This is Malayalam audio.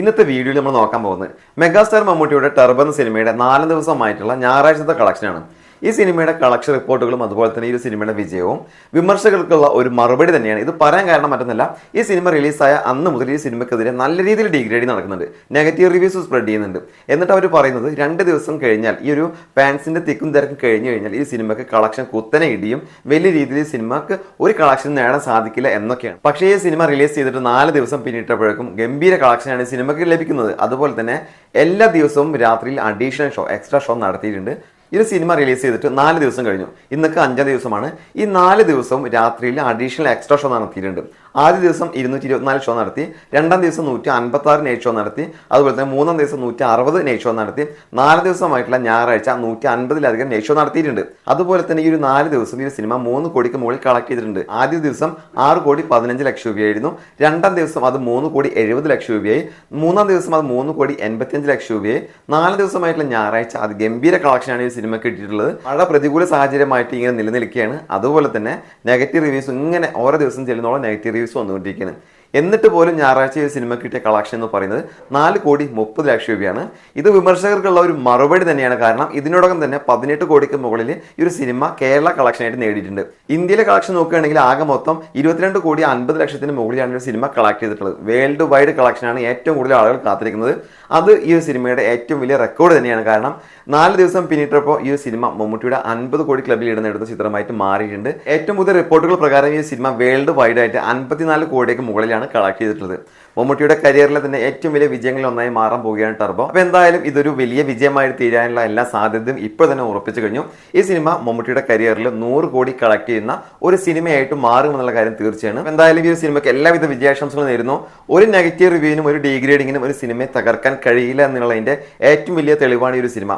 ഇന്നത്തെ വീഡിയോയിൽ നമ്മൾ നോക്കാൻ പോകുന്നത് മെഗാസ്റ്റാർ മമ്മൂട്ടിയുടെ ടർബോ എന്ന സിനിമയുടെ 4 ദിവസമായിട്ടുള്ള ഞായറാഴ്ചത്തെ കളക്ഷനാണ്. ഈ സിനിമയുടെ കളക്ഷൻ റിപ്പോർട്ടുകളും അതുപോലെ തന്നെ ഈ ഒരു സിനിമയുടെ വിജയവും വിമർശകർക്കുള്ള ഒരു മറുപടി തന്നെയാണ്. ഇത് പറയാൻ കാരണം മറ്റൊന്നല്ല, ഈ സിനിമ റിലീസായ അന്ന് മുതൽ ഈ സിനിമയ്ക്കെതിരെ നല്ല രീതിയിൽ ഡിഗ്രേഡിങ് നടക്കുന്നുണ്ട്, നെഗറ്റീവ് റിവ്യൂസ് സ്പ്രെഡ് ചെയ്യുന്നുണ്ട്. എന്നിട്ട് അവർ പറയുന്നത് 2 ദിവസം കഴിഞ്ഞാൽ, ഈ ഒരു ഫാൻസിന്റെ തിക്കും തിരക്കും കഴിഞ്ഞു കഴിഞ്ഞാൽ ഈ സിനിമയ്ക്ക് കളക്ഷൻ കുത്തനെ ഇടിയും, വലിയ രീതിയിൽ സിനിമക്ക് ഒരു കളക്ഷൻ നേടാൻ സാധിക്കില്ല എന്നൊക്കെയാണ്. പക്ഷേ ഈ സിനിമ റിലീസ് ചെയ്തിട്ട് 4 ദിവസം പിന്നിട്ടപ്പോഴേക്കും ഗംഭീര കളക്ഷനാണ് ഈ സിനിമയ്ക്ക് ലഭിക്കുന്നത്. അതുപോലെ തന്നെ എല്ലാ ദിവസവും രാത്രിയിൽ അഡീഷണൽ ഷോ, എക്സ്ട്രാ ഷോ നടത്തിയിട്ടുണ്ട്. ഈ സിനിമ റിലീസ് ചെയ്തിട്ട് 4 ദിവസം കഴിഞ്ഞു. ഇന്നൊക്കെ 5ാം ദിവസമാണ്. ഈ 4 ദിവസവും രാത്രിയിൽ അഡീഷണൽ എക്സ്ട്രാ ഷോ നടത്തിയിട്ടുണ്ട്. ആദ്യ ദിവസം 224 ഷോ നടത്തി, 2ാം ദിവസം 156 നൈറ്റ് ഷോ നടത്തി, അതുപോലെ തന്നെ 3ാം ദിവസം 160 നൈറ്റ് ഷോ നടത്തി, 4 ദിവസമായിട്ടുള്ള ഞായറാഴ്ച 150-ലധികം നൈറ്റ് ഷോ നടത്തിയിട്ടുണ്ട്. അതുപോലെ തന്നെ ഈ ഒരു 4 ദിവസം ഈ സിനിമ 3 കോടിക്ക് മുകളിൽ കളക്ട് ചെയ്തിട്ടുണ്ട്. ആദ്യ ദിവസം 6 കോടി 15 ലക്ഷം രൂപയായിരുന്നു, 2ാം ദിവസം അത് 3 കോടി 70 ലക്ഷം രൂപയായി, 3ാം ദിവസം അത് 3 കോടി 85 ലക്ഷം രൂപയായി. 4 ദിവസമായിട്ടുള്ള ഞായറാഴ്ച അത് ഗംഭീര കളക്ഷനാണ് ഈ സിനിമ കിട്ടിയിട്ടുള്ളത്. മഴ പ്രതികൂല സാഹചര്യമായിട്ട് ഇങ്ങനെ നിലനിൽക്കുകയാണ്. അതുപോലെ തന്നെ നെഗറ്റീവ് റിവ്യൂസ് ഇങ്ങനെ ഓരോ ദിവസം ചെല്ലുന്നോളം നെഗറ്റീവ് റിവ്യൂസ് വന്നുകൊണ്ടിരിക്കുകയാണ്. എന്നിട്ട് പോലും ഞായറാഴ്ച ഈ സിനിമ കിട്ടിയ കളക്ഷൻ എന്ന് പറയുന്നത് 4 കോടി 30 ലക്ഷം രൂപയാണ്. ഇത് വിമർശകർക്കുള്ള ഒരു മറുപടി തന്നെയാണ്. കാരണം ഇതിനോടകം തന്നെ 18 കോടിക്ക് മുകളിൽ ഈ ഒരു സിനിമ കേരള കളക്ഷനായിട്ട് നേടിയിട്ടുണ്ട്. ഇന്ത്യയിലെ കളക്ഷൻ നോക്കുകയാണെങ്കിൽ ആകെ മൊത്തം 22 കോടി 50 ലക്ഷത്തിന് മുകളിലാണ് ഒരു സിനിമ കളക്ട് ചെയ്തിട്ടുള്ളത്. വേൾഡ് വൈഡ് കളക്ഷനാണ് ഏറ്റവും കൂടുതൽ ആളുകൾ കാത്തിരിക്കുന്നത്. അത് ഈ ഒരു സിനിമയുടെ ഏറ്റവും വലിയ റെക്കോർഡ് തന്നെയാണ്. കാരണം 4 ദിവസം പിന്നിട്ടപ്പോൾ ഈ ഒരു സിനിമ മമ്മൂട്ടിയുടെ 50 കോടി ക്ലബിൽ ഇടം നേടുന്ന ചിത്രമായിട്ട് മാറിയിട്ടുണ്ട്. ഏറ്റവും പുതിയ റിപ്പോർട്ടുകൾ പ്രകാരം ഈ സിനിമ വേൾഡ് വൈഡ് ആയിട്ട് 54 കോടിക്ക് മുകളിലാണ് കളക്ട് ചെയ്തിട്ടുള്ളത്. മമ്മൂട്ടിയുടെ കരിയറിലെ തന്നെ ഏറ്റവും വലിയ വിജയങ്ങളിൽ ഒന്നായി മാറാൻ പോവുകയാണ് ടർബോ. അപ്പോൾ എന്തായാലും ഇതൊരു വലിയ വിജയമായി തീരാനുള്ള എല്ലാ സാധ്യതയും ഇപ്പോൾ തന്നെ ഉറപ്പിച്ചു കഴിഞ്ഞു. ഈ സിനിമ മമ്മൂട്ടിയുടെ കരിയറിൽ 100 കോടി കളക്ട് ചെയ്യുന്ന ഒരു സിനിമയായിട്ട് മാറുമെന്നുള്ള കാര്യം തീർച്ചയാണ്. എന്തായാലും ഈ ഒരു സിനിമയ്ക്ക് എല്ലാവിധ വിജയാശംസകളും നേരുന്നു. ഒരു നെഗറ്റീവ് റിവ്യൂവിനും ഒരു ഡീഗ്രേഡിങ്ങിനും ഒരു സിനിമയെ തകർക്കാൻ കഴിയില്ല എന്നുള്ളതിന്റെ ഏറ്റവും വലിയ തെളിവാണ് ഈ ഒരു സിനിമ.